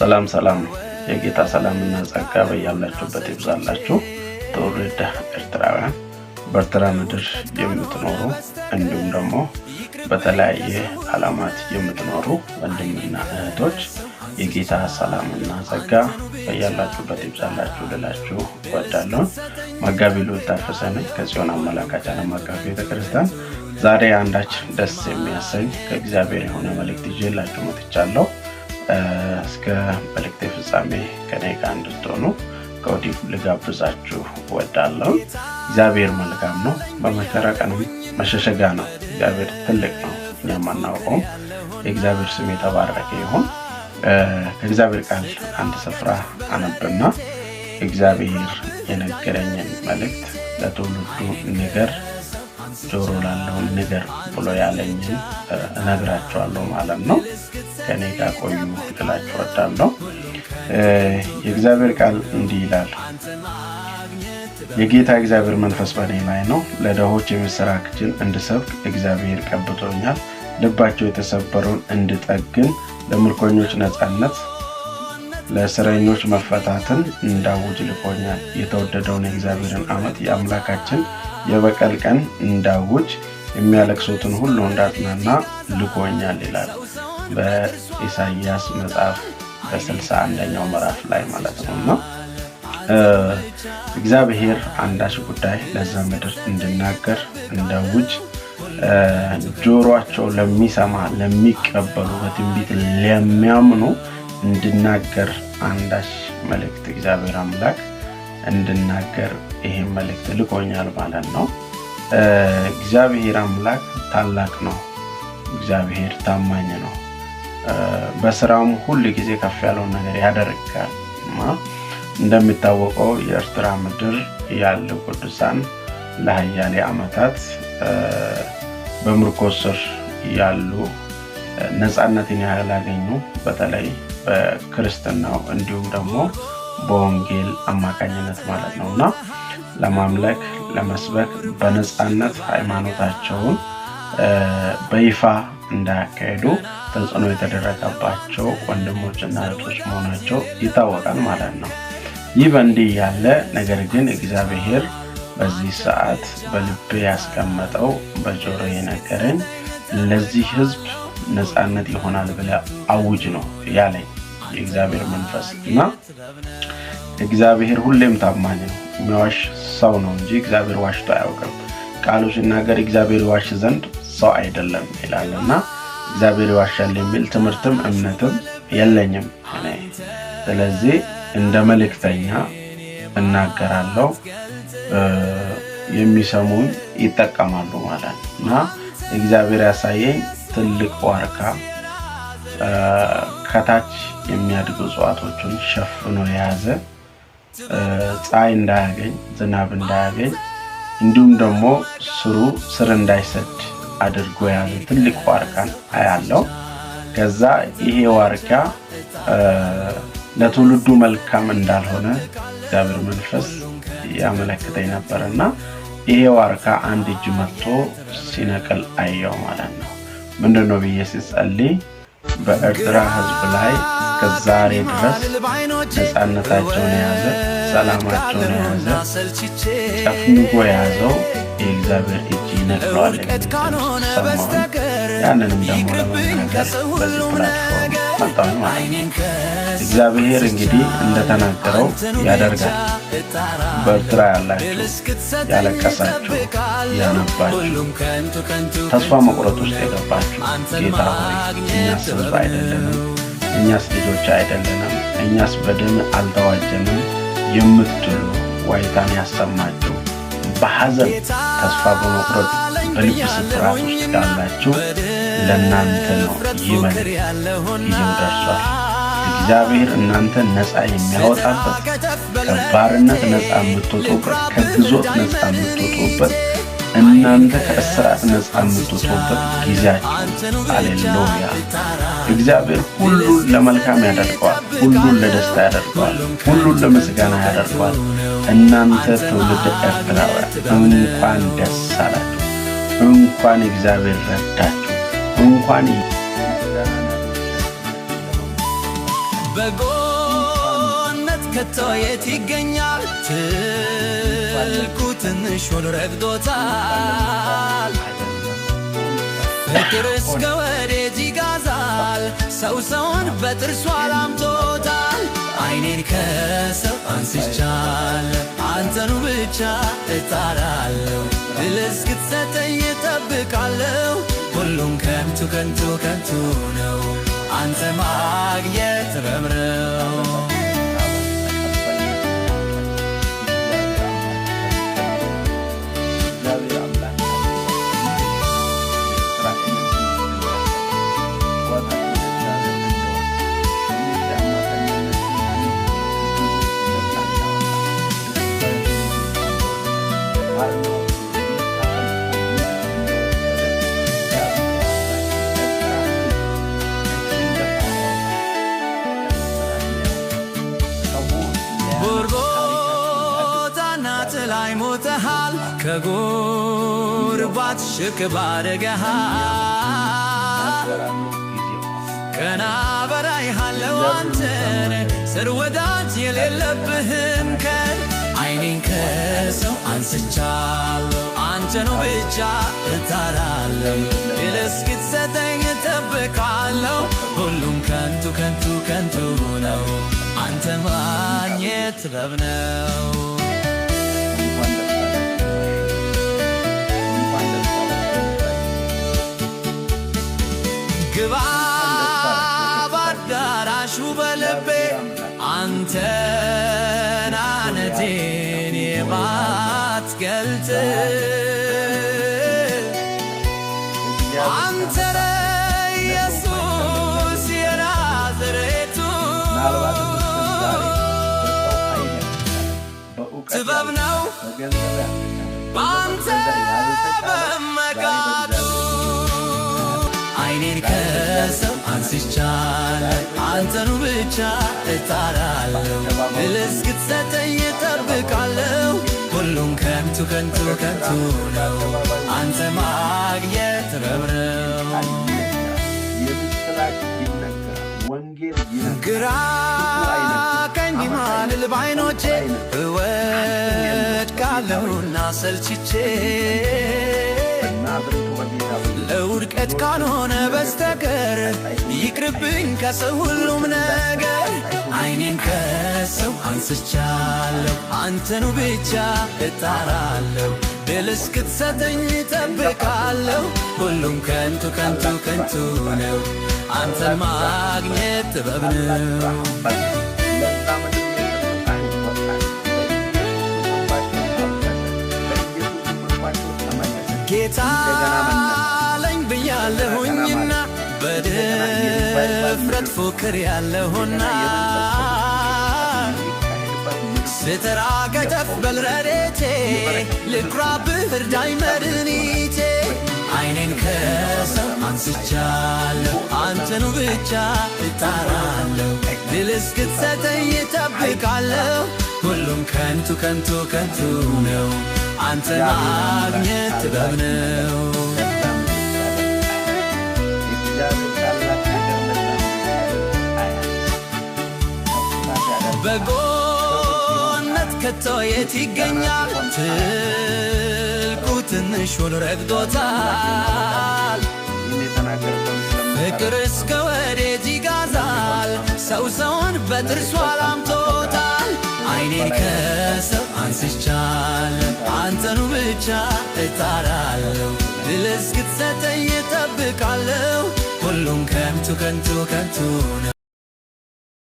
ሰላም ሰላም የጌታ ሰላምና ጸጋ በያላችሁበት ይብዛላችሁ። ተወልደ ኤርትራውያን በኤርትራ ምድር የምትኖሩ እንዲሁም ደግሞ በተለያየ ዓላማት የምትኖሩ ወንድምና እህቶች የጌታ ሰላምና ጸጋ በያላችሁበት ይብዛላችሁ ልላችሁ እወዳለሁ። መጋቢ ሉል ታፈሰ ነኝ ከጽዮን አመላካች ዓለም አቀፍ ቤተክርስቲያን። ዛሬ አንዳች ደስ የሚያሰኝ ከእግዚአብሔር የሆነ መልእክት ይዤላችሁ መጥቻለሁ። እስከ መልእክቴ ፍጻሜ ከኔ ጋር እንድትሆኑ ከወዲሁ ልጋብዛችሁ እወዳለሁ። እግዚአብሔር መልካም ነው፣ በመከራ ቀንም መሸሸጊያ ነው። እግዚአብሔር ትልቅ ነው፣ እኛም አናውቀውም። የእግዚአብሔር ስም የተባረከ ይሁን። ከእግዚአብሔር ቃል አንድ ስፍራ አነብና እግዚአብሔር የነገረኝን መልእክት ለትውልዱ ንገር፣ ጆሮ ላለው ንገር ብሎ ያለኝን እነግራችኋለሁ ማለት ነው። ከኔ ጋር ቆዩ ልላችሁ እወዳለሁ። የእግዚአብሔር ቃል እንዲህ ይላል። የጌታ እግዚአብሔር መንፈስ በእኔ ላይ ነው፣ ለድሆች የምስራችን እንድሰብክ እግዚአብሔር ቀብቶኛል። ልባቸው የተሰበረውን እንድጠግን፣ ለምርኮኞች ነፃነት፣ ለእስረኞች መፈታትን እንዳውጅ ልኮኛል። የተወደደውን የእግዚአብሔርን ዓመት የአምላካችን የበቀል ቀን እንዳውጅ፣ የሚያለቅሱትን ሁሉ እንዳጽናና ልኮኛል ይላል በኢሳይያስ መጽሐፍ በ61ኛው ምዕራፍ ላይ ማለት ነውና እግዚአብሔር አንዳች ጉዳይ ለዛ ምድር እንድናገር እንዳውጅ፣ ጆሮአቸው ለሚሰማ ለሚቀበሉ በትንቢት ለሚያምኑ እንድናገር አንዳች መልእክት እግዚአብሔር አምላክ እንድናገር ይሄን መልእክት ልኮኛል ማለት ነው። እግዚአብሔር አምላክ ታላቅ ነው። እግዚአብሔር ታማኝ ነው። በስራውም ሁሉ ጊዜ ከፍ ያለውን ነገር ያደርጋል። እንደሚታወቀው የኤርትራ ምድር ያሉ ቅዱሳን ለሀያሌ ዓመታት በምርኮ ስር ያሉ ነፃነትን ያላገኙ፣ በተለይ በክርስትናው እንዲሁም ደግሞ በወንጌል አማካኝነት ማለት ነውና ለማምለክ ለመስበክ በነፃነት ሃይማኖታቸውን በይፋ እንዳያካሄዱ ተጽዕኖ የተደረገባቸው ወንድሞችና እህቶች መሆናቸው ይታወቃል ማለት ነው። ይህ በእንዲህ ያለ ነገር ግን እግዚአብሔር በዚህ ሰዓት በልቤ ያስቀመጠው በጆሮ የነገረኝ ለዚህ ሕዝብ ነፃነት ይሆናል ብለህ አውጅ ነው ያለኝ የእግዚአብሔር መንፈስ እና እግዚአብሔር ሁሌም ታማኝ ነው። የሚዋሽ ሰው ነው እንጂ እግዚአብሔር ዋሽቶ አያውቅም። ቃሉ ሲናገር እግዚአብሔር ዋሽ ዘንድ ሰው አይደለም ይላልና እግዚአብሔር ይዋሻል የሚል ትምህርትም እምነትም የለኝም እኔ። ስለዚህ እንደ መልእክተኛ እናገራለሁ፣ የሚሰሙኝ ይጠቀማሉ ማለት ነውና እግዚአብሔር ያሳየኝ ትልቅ ዋርካ ከታች የሚያድጉ እጽዋቶችን ሸፍኖ የያዘ፣ ፀሐይ እንዳያገኝ ዝናብ እንዳያገኝ እንዲሁም ደግሞ ስር እንዳይሰድ አድርጎ የያዘ ትልቅ ዋርካን አያለው። ከዛ ይሄ ዋርካ ለትውልዱ መልካም እንዳልሆነ እግዚአብሔር መንፈስ ያመለክተኝ ነበርና ይሄ ዋርካ አንድ እጅ መጥቶ ሲነቅል አየው ማለት ነው። ምንድነው ብዬ ሲጸልይ በኤርትራ ሕዝብ ላይ ከዛሬ ድረስ ነፃነታቸውን የያዘ ሰላማቸውን የያዘ ጨፍንጎ የያዘው የእግዚአብሔር እጅ ይነቅለዋል ሰማሁን። ያንንም ደግሞ ለመናገር በዚህ ፕላትፎርም መጣሁ ማለት ነው። እግዚአብሔር እንግዲህ እንደተናገረው ያደርጋል። በኤርትራ ያላችሁ ያለቀሳችሁ፣ ያነባችሁ፣ ተስፋ መቁረጥ ውስጥ የገባችሁ ጌታ ሆይ እኛስ ሕዝብ አይደለንም፣ እኛስ ልጆች አይደለንም፣ እኛስ በደም አልተዋጀንም የምትሉ ዋይታን ያሰማችሁ፣ በሐዘን ተስፋ በመቁረጥ በልብ ስፍራት ውስጥ ያላችሁ ለእናንተ ነው። ይህ መልእክት ጊዜው ደርሷል። እግዚአብሔር እናንተን ነፃ የሚያወጣበት፣ ከባርነት ነፃ የምትወጡበት፣ ከግዞት ነፃ የምትወጡበት፣ እናንተ ከእስራት ነፃ የምትወጡበት ጊዜያችሁ። ሃሌሉያ! እግዚአብሔር ሁሉን ለመልካም ያደርገዋል። ሁሉን ለደስታ ያደርገዋል፣ ሁሉን ለምስጋና ያደርገዋል። እናንተ ትውልድ ኤርትራውያን እንኳን ደስ አላችሁ፣ እንኳን እግዚአብሔር ረዳችሁ፣ እንኳን በጎነት ከቶ የት ይገኛል? ትልቁ ትንሹን ረግጦታል። ፍቅር እስከ ወዴት ይጋዛል? ሰው ሰውን በጥርሱ አላምቶታል። አይኔን ከሰው አንስቻለሁ፣ አንተኑ ብቻ እጣራለሁ። ድል እስክትሰጠኝ እጠብቃለሁ። ሁሉም ከንቱ ከንቱ ከንቱ ነው፣ አንተ ማግኘት ጥበብ ነው። ላይ ሞተሃል፣ ከጉርባት ሽክም አድርገሃል። ቀና በላይሃለው አንተን ስር ወዳጅ የሌለብህን ከን አይኔን ከሰው አንስቻለሁ፣ አንተኑ ብቻ እጣራለሁ። ድል እስክትሰጠኝ እጠብቃለሁ። ሁሉም ከንቱ ከንቱ ከንቱ ነው፣ አንተ ማግኘት ጥበብ ነው። ግባ ባዳራሹ በልቤ አንተን አነቴን የማትገልጥ አንተ ነህ ኢየሱስ የናዝሬቱ ጥበብ ነው በአንተ በመካቱ አይኔን ከሰው አንስቻለሁ፣ አንተኑ ብቻ እጣራለሁ። ድል እስክትሰጠኝ እጠብቃለሁ። ሁሉም ከንቱ ከንቱ ከንቱ ነው፣ አንተ ማግኘት ጥበብ ነው። ግራ ቀኝ ማልል ባይኖቼ እወድቃለሁና ሰልችቼ ለውድቀት ካልሆነ በስተቀር ይቅርብኝ ከሰው ሁሉም ነገር። አይኔን ከሰው አንስቻለሁ፣ አንተኑ ብቻ እጣራለሁ። ድል እስክትሰጠኝ እጠብቃለሁ። ሁሉም ከንቱ ከንቱ ከንቱ ነው፣ አንተ ማግኘት ጥበብ ነው። ጌታ አለኝ ብያለሁኝና በድፍረት ፎክር ያለሁና ስትራ ከተፍ በል ረድኤቴ ልኩራብህ እርዳኝ መድኃኒቴ። አይኔን ከሰው አንስቻለሁ፣ አንተኑ ብቻ እጣራለሁ። ድል እስክትሰጠኝ እጠብቃለሁ። ሁሉም ከንቱ ከንቱ ከንቱ ነው፣ አንተ ማግኘት ጥበብ ነው። በጎነት ከቶ የት ይገኛል? ትልቁ ትንሹን ረግጦታል። ፍቅር እስከ ወዴት ይጋዛል? ሰው ሰውን በጥርሱ አላምቶታል። አይኔን ከሰው አንስቻለሁ፣ አንተኑ ብቻ እጣራለሁ። ድል እስክትሰጠኝ እጠብቃለሁ። ሁሉም ከንቱ ከንቱ ከንቱ ነው።